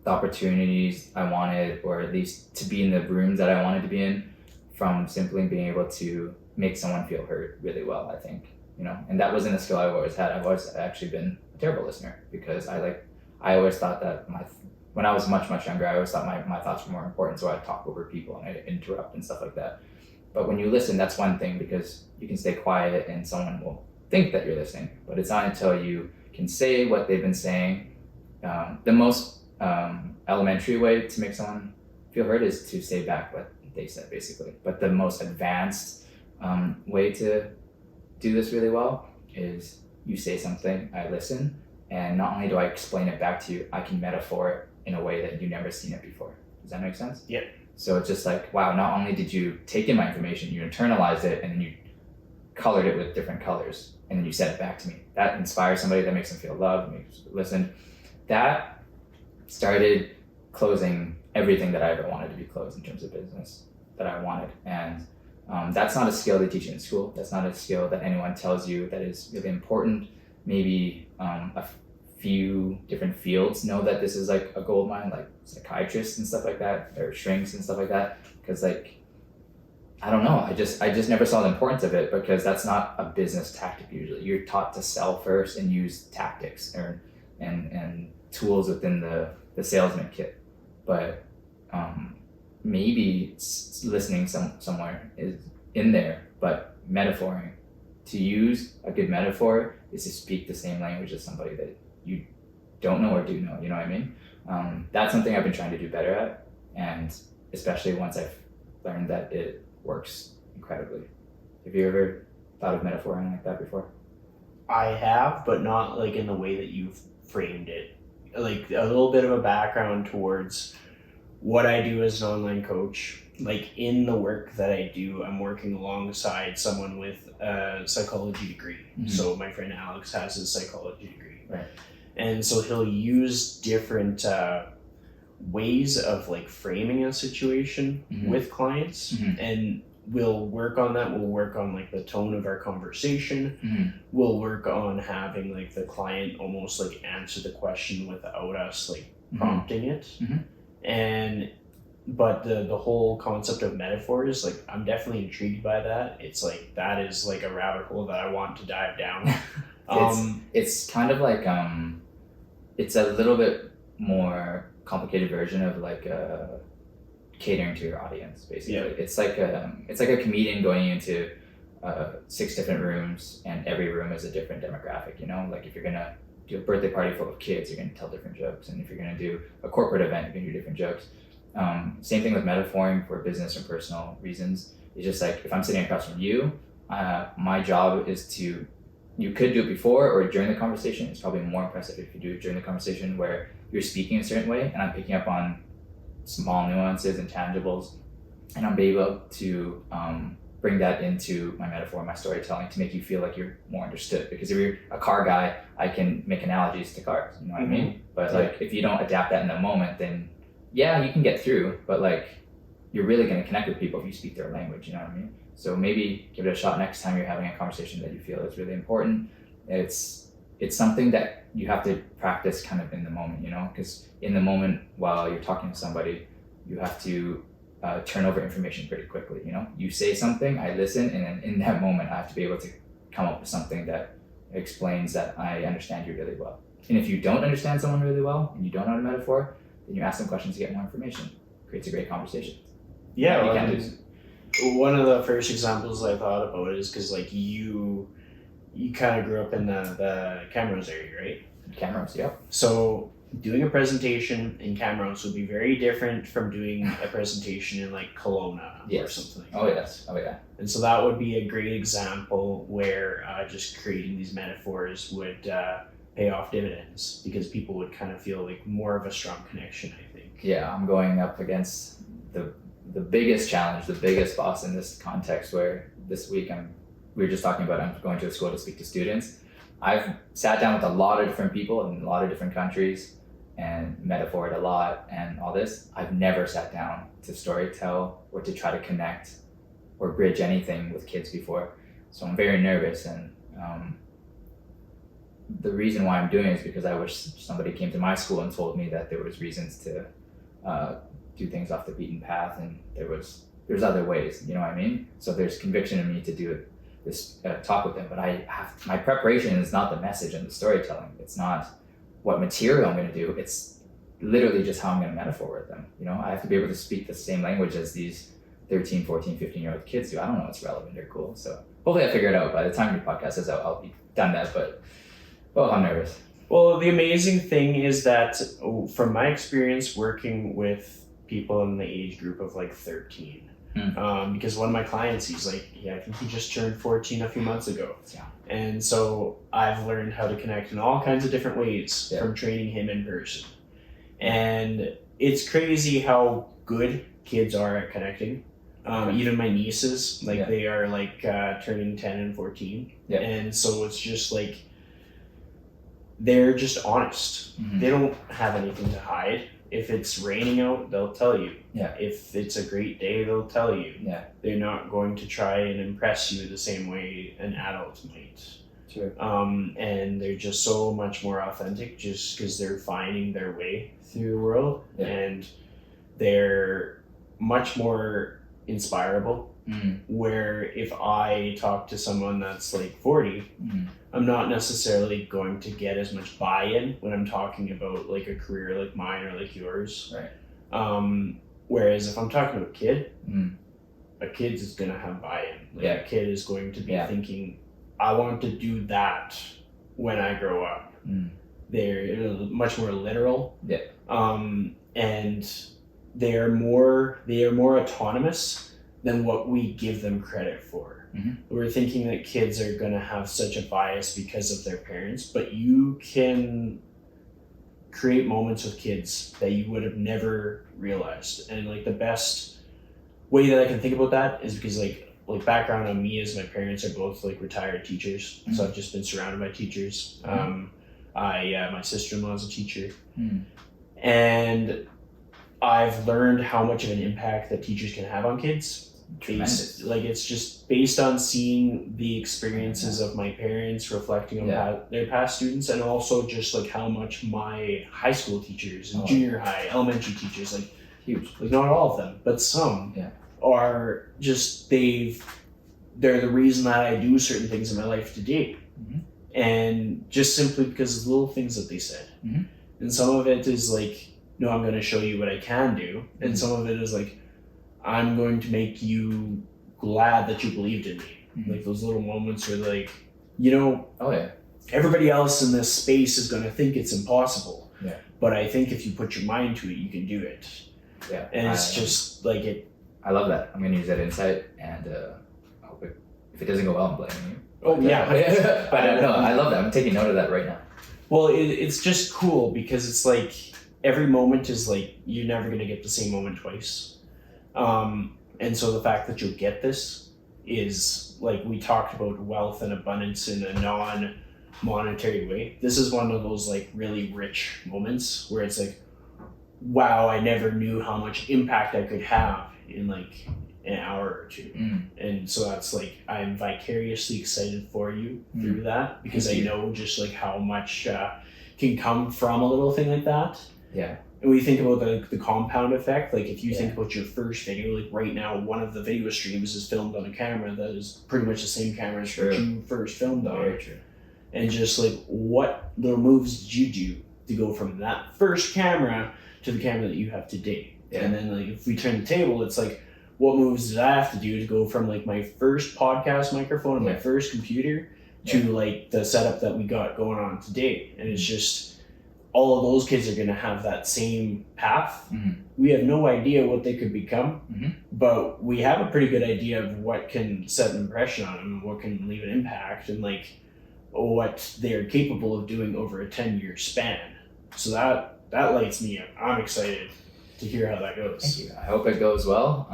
the opportunities I wanted, or at least to be in the rooms that I wanted to be in, from simply being able to make someone feel heard really well, I think, you know. And that wasn't a skill I've always had. I've always actually been a terrible listener because I always thought that when I was much younger, I always thought my thoughts were more important, so I'd talk over people and I'd interrupt and stuff like that. But when you listen, that's one thing, because you can stay quiet and someone will think that you're listening, but it's not until you can say what they've been saying. The most elementary way to make someone feel heard is to say back what they said, basically. But the most advanced way to do this really well is you say something, I listen, and not only do I explain it back to you, I can metaphor it in a way that you've never seen it before. Does that make sense? Yeah. So it's just like, wow, not only did you take in my information, you internalized it, and then you colored it with different colors, and then you said it back to me. That inspires somebody, that makes them feel loved, makes them listen. That started closing everything that I ever wanted to be closed in terms of business that I wanted. And that's not a skill they teach you in school. That's not a skill that anyone tells you that is really important. Maybe a few different fields know that this is like a gold mine, like psychiatrists and stuff like that, or shrinks and stuff like that. Because like, I don't know, I just never saw the importance of it, because that's not a business tactic usually. You're taught to sell first and use tactics and tools within the salesman kit. But maybe listening somewhere is in there, but metaphoring. To use a good metaphor is to speak the same language as somebody that you don't know or do know, you know what I mean? That's something I've been trying to do better at, and especially once I've learned that it works incredibly. Have you ever thought of metaphoring like that before? I have, but not like in the way that you've framed it. Like a little bit of a background towards what I do as an online coach. Like in the work that I do, I'm working alongside someone with a psychology degree. Mm-hmm. So my friend Alex has his psychology degree. Right. And so he'll use different ways of like framing a situation Mm-hmm. with clients. Mm-hmm. And we'll work on that. We'll work on like the tone of our conversation. Mm-hmm. We'll work on having like the client almost like answer the question without us like prompting it. Mm-hmm. But the whole concept of metaphors, like I'm definitely intrigued by that. It's like that is like a rabbit hole that I want to dive down. It's kind of like it's a little bit more complicated version of like catering to your audience, basically. Yeah. It's like a comedian going into 6 different rooms, and every room is a different demographic, you know? Like if you're gonna do a birthday party full of kids, you're gonna tell different jokes, and if you're gonna do a corporate event, you're gonna do different jokes. Same thing with metaphoring for business or personal reasons. It's just like if I'm sitting across from you, my job is to, you could do it before or during the conversation. It's probably more impressive if you do it during the conversation, where you're speaking a certain way and I'm picking up on small nuances and tangibles, and I'm able to bring that into my metaphor, my storytelling, to make you feel like you're more understood. Because if you're a car guy, I can make analogies to cars, you know what I mean? But like if you don't adapt that in the moment, then yeah, you can get through, but like you're really going to connect with people if you speak their language, you know what I mean? So maybe give it a shot next time you're having a conversation that you feel is really important. It's something that you have to practice kind of in the moment, you know, because in the moment while you're talking to somebody, you have to turn over information pretty quickly. You know, you say something, I listen, and then in that moment, I have to be able to come up with something that explains that I understand you really well. And if you don't understand someone really well and you don't know the metaphor, then you ask them questions to get more information. Creates a great conversation. Yeah, you can't lose. One of the first examples I thought about is because like you kind of grew up in the Camrose area, right? Cameras, yep. So doing a presentation in Camrose would be very different from doing a presentation in like Kelowna or something like Oh that. yes, oh yeah. And so that would be a great example where just creating these metaphors would pay off dividends because people would kind of feel like more of a strong connection, I think. Yeah, I'm going up against the biggest challenge, the biggest boss in this context where this week we were just talking about I'm going to a school to speak to students. I've sat down with a lot of different people in a lot of different countries and metaphored a lot and all this. I've never sat down to storytell or to try to connect or bridge anything with kids before. So I'm very nervous, and the reason why I'm doing it is because I wish somebody came to my school and told me that there was reasons to do things off the beaten path, and there's other ways, you know what I mean? So there's conviction in me to do this talk with them, but my preparation is not the message and the storytelling. It's not what material I'm going to do. It's literally just how I'm going to metaphor with them. You know, I have to be able to speak the same language as these 13, 14, 15-year-old kids do. I don't know what's relevant or cool. So hopefully I figure it out. By the time your podcast is out, I'll be done that, but I'm nervous. Well, the amazing thing is that from my experience working with people in the age group of like 13, because one of my clients, he's like, I think he just turned 14 a few months ago. Yeah. And so I've learned how to connect in all kinds of different ways from training him in person. And it's crazy how good kids are at connecting. Even my nieces, they are like turning 10 and 14. Yeah. And so it's just like, they're just honest. Mm-hmm. They don't have anything to hide. If it's raining out, they'll tell you. Yeah. If it's a great day, they'll tell you. Yeah. They're not going to try and impress you the same way an adult might. Sure. And they're just so much more authentic just because they're finding their way through the world. Yeah. And they're much more inspirable. Mm-hmm. Where if I talk to someone that's like 40, I'm not necessarily going to get as much buy-in when I'm talking about like a career like mine or like yours. Right. Whereas if I'm talking to a kid, a kid is going to have buy-in. A kid is going to be thinking, I want to do that when I grow up. They're much more literal. Yeah. And they are more autonomous than what we give them credit for. We're thinking that kids are going to have such a bias because of their parents, but you can create moments with kids that you would have never realized. And like the best way that I can think about that is because like background on me is my parents are both like retired teachers. So I've just been surrounded by teachers. My sister-in-law is a teacher. And I've learned how much of an impact that teachers can have on kids. It's just based on seeing the experiences of my parents, reflecting on their past students, and also just like how much my high school teachers and junior high, elementary teachers, like huge, like not all of them, but some are just they're the reason that I do certain things in my life today, and just simply because of the little things that they said, and some of it is like, no, I'm going to show you what I can do, and some of it is like, I'm going to make you glad that you believed in me. Like those little moments where like, everybody else in this space is going to think it's impossible. Yeah. But I think if you put your mind to it, you can do it. Yeah. And it's just like it. I love that. I'm going to use that insight, and I hope if it doesn't go well, I'm blaming you. Oh, yeah. But no, I love that. I'm taking note of that right now. Well, it's just cool because it's like every moment is like, you're never going to get the same moment twice. And so the fact that you'll get this is like, we talked about wealth and abundance in a non-monetary way. This is one of those like really rich moments where it's like, wow, I never knew how much impact I could have in like an hour or two. And so that's like, I'm vicariously excited for you through that because I know just like how much can come from a little thing like that. Yeah. And we think about the compound effect. Like if you Yeah. think about your first video, like right now, one of the video streams is filmed on a camera that is pretty much the same camera as True. what you first filmed on. Very true. And just like what little moves did you do to go from that first camera to the camera that you have today? Yeah. And then like if we turn the table, it's like what moves did I have to do to go from like my first podcast microphone and my Yeah. first computer to like the setup that we got going on today? And it's just all of those kids are going to have that same path. Mhm. We have no idea what they could become, Mhm. but we have a pretty good idea of what can set an impression on them, what can leave an impact, and like what they are capable of doing over a 10-year span. So that lights me up. I'm excited to hear how that goes. Thank you. I hope it goes well.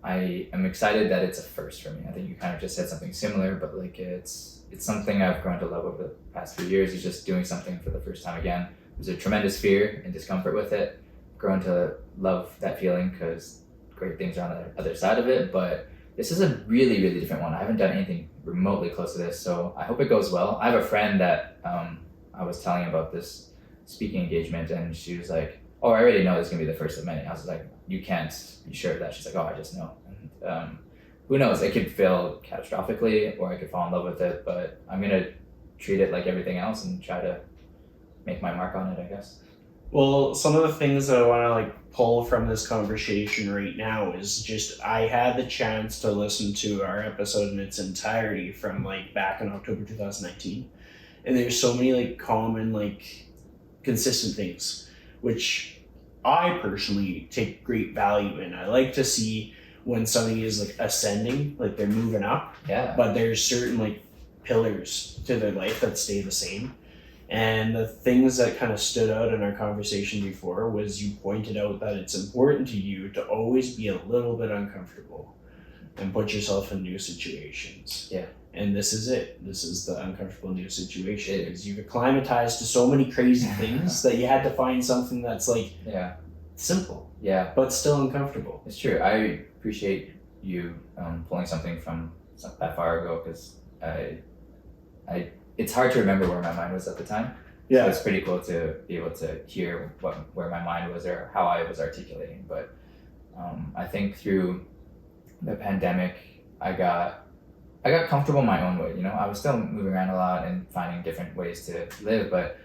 I am excited that it's a first for me. I think you kind of just said something similar, but like it's something I've grown to love over the past few years. Is just doing something for the first time again. There's a tremendous fear and discomfort with it. Grown to love that feeling because great things are on the other side of it. But this is a really, really different one. I haven't done anything remotely close to this, so I hope it goes well. I have a friend that I was telling about this speaking engagement, and she was like, "Oh, I already know this is gonna be the first of many." I was like, "You can't be sure of that." She's like, "Oh, I just know." And who knows? It could fail catastrophically, or I could fall in love with it. But I'm gonna treat it like everything else and try to make my mark on it, I guess. Well, some of the things that I want to like pull from this conversation right now is just I had the chance to listen to our episode in its entirety from like back in October 2019, and there's so many like common like consistent things which I personally take great value in. I like to see when somebody is like ascending, like they're moving up, Yeah. but there's certain like pillars to their life that stay the same. And the things that kind of stood out in our conversation before was you pointed out that it's important to you to always be a little bit uncomfortable and put yourself in new situations. Yeah. And this is it. This is the uncomfortable new situation. Because you've acclimatized to so many crazy things that you had to find something that's like Yeah. simple, Yeah. but still uncomfortable. It's true. I appreciate you pulling something from that far ago because it's hard to remember where my mind was at the time. So it's pretty cool to be able to hear where my mind was or how I was articulating. But I think through the pandemic, I got comfortable my own way. You know, I was still moving around a lot and finding different ways to live, but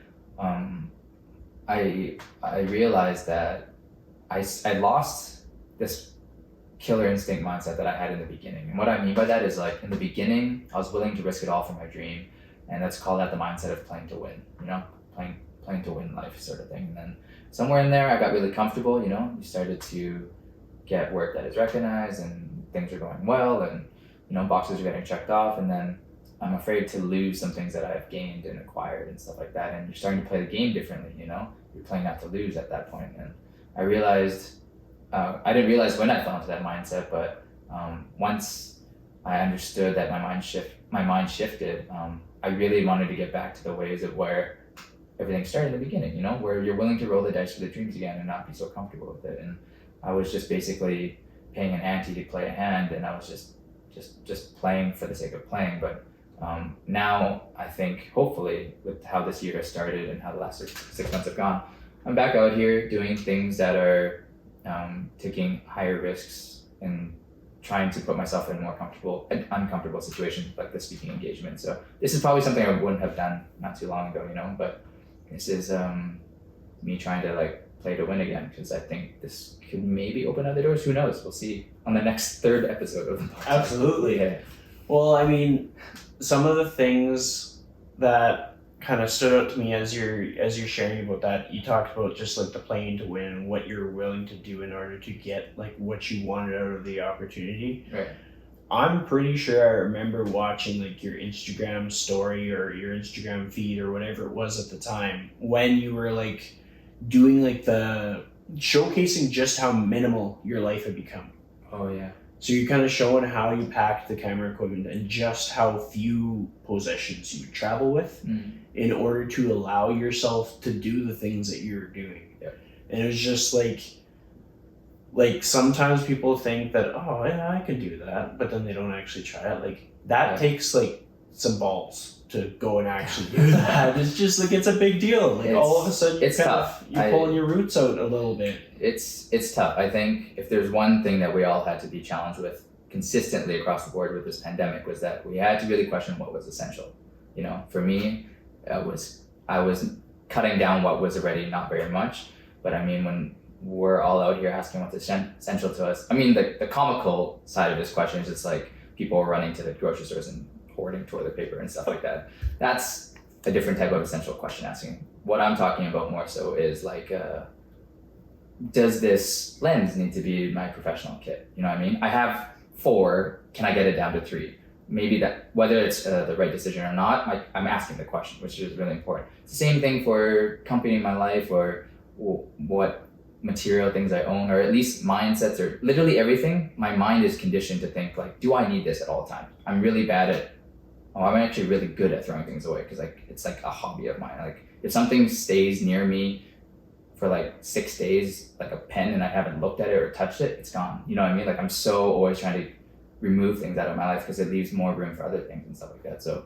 I realized that I lost this killer instinct mindset that I had in the beginning. And what I mean by that is like in the beginning, I was willing to risk it all for my dream. And let's call that the mindset of playing to win, you know, playing to win life sort of thing. And then somewhere in there, I got really comfortable, you know, you started to get work that is recognized and things are going well and, you know, boxes are getting checked off. And then I'm afraid to lose some things that I've gained and acquired and stuff like that. And you're starting to play the game differently, you know, you're playing not to lose at that point. And I realized, I didn't realize when I fell into that mindset, but once I understood that my mind shifted, I really wanted to get back to the ways of where everything started in the beginning, you know, where you're willing to roll the dice for the dreams again and not be so comfortable with it. And I was just basically paying an ante to play a hand, and I was just playing for the sake of playing. But now I think hopefully with how this year has started and how the last 6 months have gone, I'm back out here doing things that are taking higher risks and trying to put myself in more comfortable and uncomfortable situations like the speaking engagement. So this is probably something I wouldn't have done not too long ago, you know, but this is me trying to like play to win again, because I think this could maybe open other doors. Who knows? We'll see on the next third episode of the podcast. Absolutely. Yeah. Well, I mean, some of the things that kind of stood out to me as you're sharing about that, you talked about just like the playing to win and what you're willing to do in order to get like what you wanted out of the opportunity. Right. I'm pretty sure I remember watching like your Instagram story or your Instagram feed or whatever it was at the time when you were like doing like the showcasing just how minimal your life had become. Oh yeah. So you're kind of showing how you packed the camera equipment and just how few possessions you would travel with in order to allow yourself to do the things that you're doing. Yep. And it was just like sometimes people think that, oh yeah, I can do that, but then they don't actually try it. Like that takes like some balls. to go and actually do that. It's just like, it's a big deal. Like all of a sudden it's tough. You're pulling your roots out a little bit. It's tough. I think if there's one thing that we all had to be challenged with consistently across the board with this pandemic, was that we had to really question what was essential. You know, for me, I was cutting down what was already not very much. But I mean, when we're all out here asking what's essential to us, I mean, the comical side of this question is just like people running to the grocery stores and hoarding toilet paper and stuff like that. That's a different type of essential question asking. What I'm talking about more so is like, does this lens need to be my professional kit? You know what I mean? I have 4, can I get it down to 3? Maybe that, whether it's the right decision or not, I'm asking the question, which is really important. It's the same thing for company in my life, or what material things I own, or at least mindsets, or literally everything. My mind is conditioned to think like, do I need this at all times? I'm really bad at, I'm actually really good at throwing things away, because like it's like a hobby of mine. Like if something stays near me for like 6 days, like a pen, and I haven't looked at it or touched it, it's gone. You know what I mean? Like I'm so always trying to remove things out of my life because it leaves more room for other things and stuff like that. So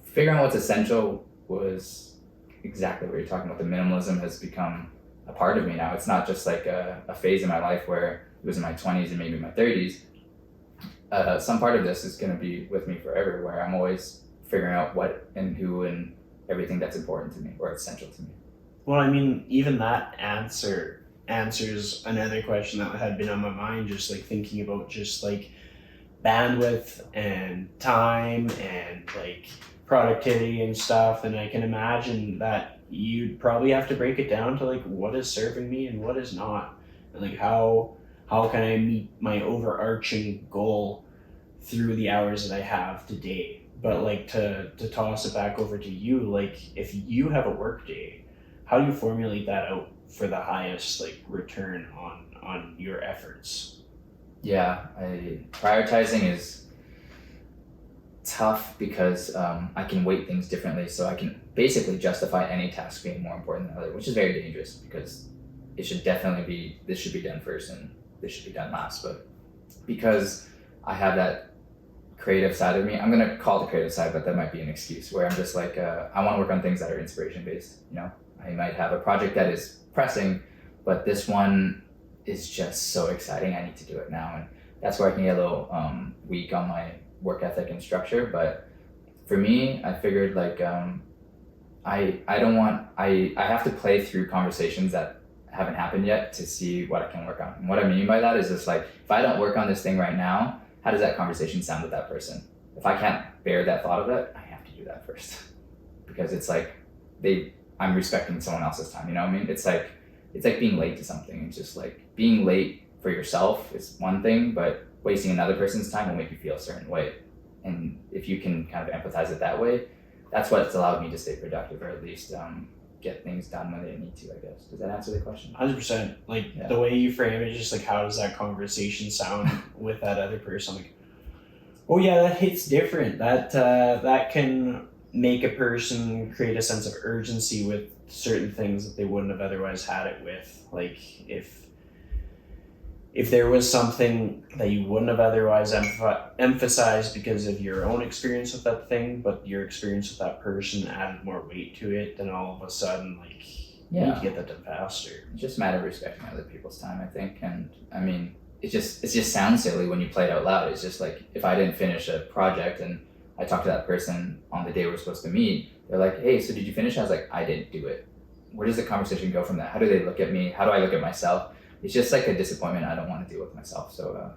figuring out what's essential was exactly what you're talking about. The minimalism has become a part of me now. It's not just like a phase in my life where it was in my 20s and maybe my 30s. Some part of this is going to be with me forever, where I'm always figuring out what and who and everything that's important to me or essential to me. Well, I mean, even that answers another question that had been on my mind, just like thinking about just like bandwidth and time and like productivity and stuff. And I can imagine that you'd probably have to break it down to like, what is serving me and what is not, and like how can I meet my overarching goal through the hours that I have today. But like to toss it back over to you, like if you have a work day, how do you formulate that out for the highest like return on your efforts? Yeah, prioritizing is tough because I can weight things differently, so I can basically justify any task being more important than other, which is very dangerous, because it should definitely be, this should be done first and this should be done last. But because I have that creative side of me, I'm gonna call it the creative side, but that might be an excuse, where I'm just like, I want to work on things that are inspiration based. You know, I might have a project that is pressing, but this one is just so exciting, I need to do it now. And that's where I can get a little weak on my work ethic and structure. But for me, I figured like I have to play through conversations that haven't happened yet to see what I can work on. And what I mean by that is just like, if I don't work on this thing right now, how does that conversation sound with that person? If I can't bear that thought of it, I have to do that first. Because it's like I'm respecting someone else's time, you know what I mean? It's like being late to something. It's just like being late for yourself is one thing, but wasting another person's time will make you feel a certain way. And if you can kind of empathize it that way, that's what's allowed me to stay productive, or at least get things done when they need to, I guess. Does that answer the question? 100%. Like the way you frame it, just like, how does that conversation sound with that other person? Like, oh yeah, that hits different. That can make a person create a sense of urgency with certain things that they wouldn't have otherwise had it with. Like if there was something that you wouldn't have otherwise emphasized because of your own experience with that thing, but your experience with that person added more weight to it, then all of a sudden, like, you need to get that done faster. It's just a matter of respecting other people's time, I think. And I mean, it just sounds silly when you play it out loud. It's just like, if I didn't finish a project and I talked to that person on the day we're supposed to meet, they're like, hey, so did you finish? I was like, I didn't do it. Where does the conversation go from that? How do they look at me? How do I look at myself? It's just like a disappointment I don't want to deal with myself. So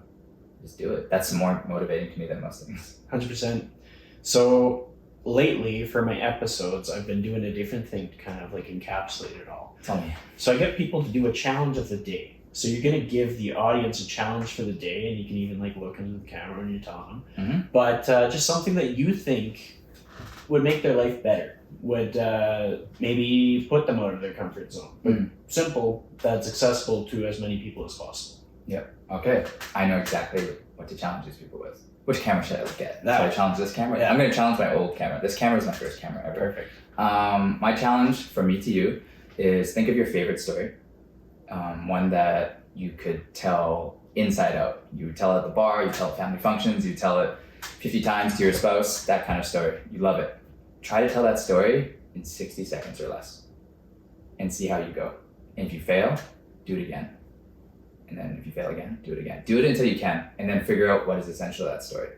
just do it. That's more motivating to me than most things. 100%. So lately for my episodes, I've been doing a different thing to kind of like encapsulate it all. Tell me. So I get people to do a challenge of the day. So you're going to give the audience a challenge for the day, and you can even like look into the camera when you're telling them. Mm-hmm. But just something that you think would make their life better, would maybe put them out of their comfort zone. But simple, that's accessible to as many people as possible. Yep. Okay. I know exactly what to challenge these people with. Which camera should I look at? Should I challenge this camera? Yeah. I'm going to challenge my old camera. This camera is my first camera ever. Perfect. My challenge from me to you is think of your favorite story. One that you could tell inside out. You tell it at the bar, you tell it at family functions, you tell it 50 times to your spouse, that kind of story. You love it. try to tell that story in 60 seconds or less and see how you go. And if you fail, do it again. And then if you fail again, do it again. Do it until you can, and then figure out what is essential to that story.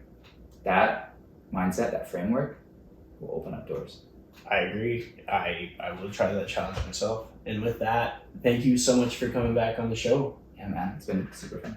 That mindset, that framework will open up doors. I agree. I will try that challenge myself. And with that, thank you so much for coming back on the show. Yeah, man, it's been super fun.